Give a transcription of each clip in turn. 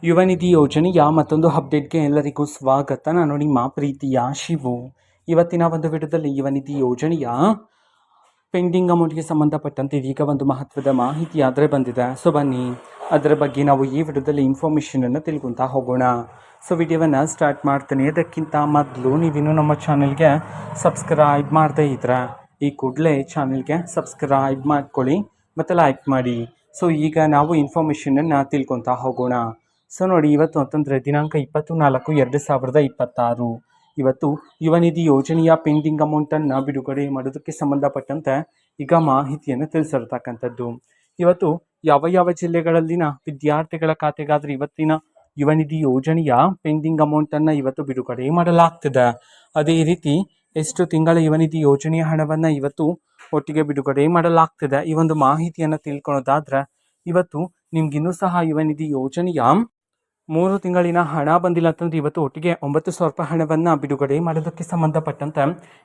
ಯುವ ನಿಧಿ ಯೋಜನೆಯ ಮತ್ತೊಂದು ಅಪ್ಡೇಟ್ಗೆ ಎಲ್ಲರಿಗೂ ಸ್ವಾಗತ. ನಾನು ನಿಮ್ಮ ಪ್ರೀತಿಯ ಶಿವು. ಇವತ್ತಿನ ಒಂದು ವಿಡಿಯೋದಲ್ಲಿ ಯುವ ನಿಧಿ ಯೋಜನೆಯ ಪೆಂಡಿಂಗ್ ಅಮೌಂಟ್ಗೆ ಸಂಬಂಧಪಟ್ಟಂತೆ ಇದೀಗ ಒಂದು ಮಹತ್ವದ ಮಾಹಿತಿ ಆದರೆ ಬಂದಿದೆ. ಸೊ ಬನ್ನಿ ಅದರ ಬಗ್ಗೆ ನಾವು ಈ ವಿಡಿಯೋದಲ್ಲಿ ಇನ್ಫಾರ್ಮೇಷನನ್ನು ತಿಳ್ಕೊತಾ ಹೋಗೋಣ. ಸೊ ವಿಡಿಯೋವನ್ನು ಸ್ಟಾರ್ಟ್ ಮಾಡ್ತೀನಿ. ಅದಕ್ಕಿಂತ ಮೊದಲು ನೀವಿನ್ನೂ ನಮ್ಮ ಚಾನಲ್ಗೆ ಸಬ್ಸ್ಕ್ರೈಬ್ ಮಾಡದೇ ಇದ್ರೆ ಈ ಕೂಡಲೇ ಚಾನಲ್ಗೆ ಸಬ್ಸ್ಕ್ರೈಬ್ ಮಾಡ್ಕೊಳ್ಳಿ ಮತ್ತು ಲೈಕ್ ಮಾಡಿ. ಸೊ ಈಗ ನಾವು ಇನ್ಫಾರ್ಮೇಷನನ್ನು ತಿಳ್ಕೊತಾ ಹೋಗೋಣ. ಸೊ ನೋಡಿ, ಇವತ್ತು ಅಂತಂದರೆ ದಿನಾಂಕ 24/2/2026 ಇವತ್ತು ಯುವ ನಿಧಿ ಯೋಜನೆಯ ಪೆಂಡಿಂಗ್ ಅಮೌಂಟನ್ನು ಬಿಡುಗಡೆ ಮಾಡೋದಕ್ಕೆ ಸಂಬಂಧಪಟ್ಟಂತೆ ಈಗ ಮಾಹಿತಿಯನ್ನು ತಿಳಿಸಿರ್ತಕ್ಕಂಥದ್ದು. ಇವತ್ತು ಯಾವ ಯಾವ ಜಿಲ್ಲೆಗಳಲ್ಲಿನ ವಿದ್ಯಾರ್ಥಿಗಳ ಖಾತೆಗಾದರೆ ಇವತ್ತಿನ ಯುವ ನಿಧಿ ಯೋಜನೆಯ ಪೆಂಡಿಂಗ್ ಅಮೌಂಟನ್ನು ಇವತ್ತು ಬಿಡುಗಡೆ ಮಾಡಲಾಗ್ತದೆ. ಅದೇ ರೀತಿ ಎಷ್ಟು ತಿಂಗಳ ಯುವ ನಿಧಿ ಯೋಜನೆಯ ಹಣವನ್ನು ಇವತ್ತು ಒಟ್ಟಿಗೆ ಬಿಡುಗಡೆ ಮಾಡಲಾಗ್ತದೆ. ಈ ಒಂದು ಮಾಹಿತಿಯನ್ನು ತಿಳ್ಕೊಳ್ಳೋದಾದ್ರೆ ಇವತ್ತು ನಿಮ್ಗಿನ್ನೂ ಸಹ ಯುವ ನಿಧಿ ಯೋಜನೆಯ 3 ತಿಂಗಳಿನ ಹಣ ಬಂದಿಲ್ಲ ಅಂತಂದ್ರೆ ಇವತ್ತು ಒಟ್ಟಿಗೆ 9,000 ರೂಪಾಯಿ ಹಣವನ್ನು ಬಿಡುಗಡೆ ಮಾಡೋದಕ್ಕೆ ಸಂಬಂಧಪಟ್ಟಂತೆ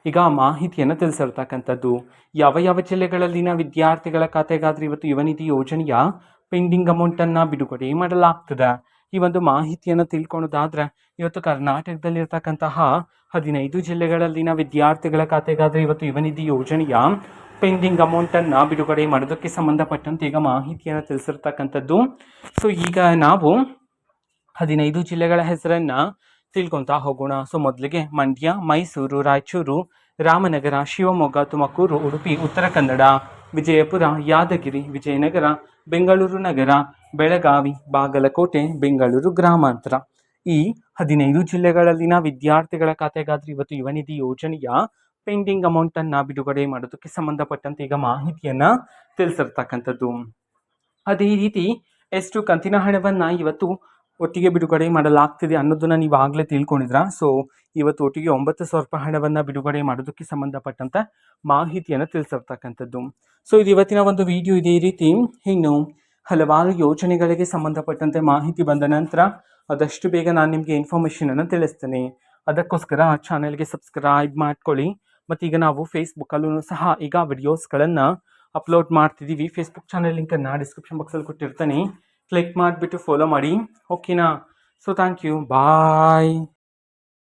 ಈಗ ಮಾಹಿತಿಯನ್ನು ತಿಳಿಸಿರ್ತಕ್ಕಂಥದ್ದು. ಯಾವ ಯಾವ ಜಿಲ್ಲೆಗಳಲ್ಲಿನ ವಿದ್ಯಾರ್ಥಿಗಳ ಖಾತೆಗಾದರೆ ಇವತ್ತು ಯುವ ನಿಧಿ ಯೋಜನೆಯ ಪೆಂಡಿಂಗ್ ಅಮೌಂಟನ್ನು ಬಿಡುಗಡೆ ಮಾಡಲಾಗ್ತದೆ. ಈ ಒಂದು ಮಾಹಿತಿಯನ್ನು ತಿಳ್ಕೊಳ್ಳೋದಾದ್ರೆ ಇವತ್ತು ಕರ್ನಾಟಕದಲ್ಲಿರ್ತಕ್ಕಂತಹ 15 ಜಿಲ್ಲೆಗಳಲ್ಲಿನ ವಿದ್ಯಾರ್ಥಿಗಳ ಖಾತೆಗಾದರೆ ಇವತ್ತು ಯುವ ನಿಧಿ ಯೋಜನೆಯ ಪೆಂಡಿಂಗ್ ಅಮೌಂಟನ್ನು ಬಿಡುಗಡೆ ಮಾಡೋದಕ್ಕೆ ಸಂಬಂಧಪಟ್ಟಂತೆ ಈಗ ಮಾಹಿತಿಯನ್ನು ತಿಳಿಸಿರ್ತಕ್ಕಂಥದ್ದು. ಸೊ ಈಗ ನಾವು 15 ಜಿಲ್ಲೆಗಳ ಹೆಸರನ್ನು ತಿಳ್ಕೊತಾ ಹೋಗೋಣ. ಸೊ ಮೊದಲಿಗೆ ಮಂಡ್ಯ, ಮೈಸೂರು, ರಾಯಚೂರು, ರಾಮನಗರ, ಶಿವಮೊಗ್ಗ, ತುಮಕೂರು, ಉಡುಪಿ, ಉತ್ತರ ಕನ್ನಡ, ವಿಜಯಪುರ, ಯಾದಗಿರಿ, ವಿಜಯನಗರ, ಬೆಂಗಳೂರು ನಗರ, ಬೆಳಗಾವಿ, ಬಾಗಲಕೋಟೆ, ಬೆಂಗಳೂರು ಗ್ರಾಮಾಂತರ. ಈ 15 ಜಿಲ್ಲೆಗಳಲ್ಲಿನ ವಿದ್ಯಾರ್ಥಿಗಳ ಖಾತೆಗಾದರೆ ಇವತ್ತು ಯುವ ನಿಧಿ ಯೋಜನೆಯ ಪೆಂಡಿಂಗ್ ಅಮೌಂಟನ್ನು ಬಿಡುಗಡೆ ಮಾಡೋದಕ್ಕೆ ಸಂಬಂಧಪಟ್ಟಂತೆ ಈಗ ಮಾಹಿತಿಯನ್ನು ತಿಳಿಸಿರ್ತಕ್ಕಂಥದ್ದು. ಅದೇ ರೀತಿ ಎಷ್ಟು ಕಂತಿನ ಹಣವನ್ನು ಇವತ್ತು ಒಟ್ಟಿಗೆ ಬಿಡುಗಡೆ ಮಾಡಲಾಗ್ತಿದೆ ಅನ್ನೋದನ್ನು ನೀವು ಆಗಲೇ ತಿಳ್ಕೊಂಡಿದ್ರ. ಸೊ ಇವತ್ತು ಒಟ್ಟಿಗೆ 9,000 ರೂಪಾಯಿ ಹಣವನ್ನು ಬಿಡುಗಡೆ ಮಾಡೋದಕ್ಕೆ ಸಂಬಂಧಪಟ್ಟಂತೆ ಮಾಹಿತಿಯನ್ನು ತಿಳಿಸಿರ್ತಕ್ಕಂಥದ್ದು. ಸೊ ಇದು ಇವತ್ತಿನ ಒಂದು ವಿಡಿಯೋ. ಇದೇ ರೀತಿ ಇನ್ನು ಹಲವಾರು ಯೋಜನೆಗಳಿಗೆ ಸಂಬಂಧಪಟ್ಟಂತೆ ಮಾಹಿತಿ ಬಂದ ನಂತರ ಆದಷ್ಟು ಬೇಗ ನಾನು ನಿಮಗೆ ಇನ್ಫಾರ್ಮೇಷನನ್ನು ತಿಳಿಸ್ತೇನೆ. ಅದಕ್ಕೋಸ್ಕರ ಚಾನಲ್ಗೆ ಸಬ್ಸ್ಕ್ರೈಬ್ ಮಾಡ್ಕೊಳ್ಳಿ. ಮತ್ತು ಈಗ ನಾವು ಫೇಸ್ಬುಕ್ಕಲ್ಲೂ ಸಹ ಈಗ ವಿಡಿಯೋಸ್ಗಳನ್ನು ಅಪ್ಲೋಡ್ ಮಾಡ್ತಿದ್ದೀವಿ. ಫೇಸ್ಬುಕ್ ಚಾನಲ್ ಲಿಂಕನ್ನು ಡಿಸ್ಕ್ರಿಪ್ಷನ್ ಬಾಕ್ಸಲ್ಲಿ ಕೊಟ್ಟಿರ್ತೀನಿ. ಕ್ಲಿಕ್ ಮಾಡಿಬಿಟ್ಟು ಫಾಲೋ ಮಾಡಿ, ಓಕೆನಾ? So thank you, bye.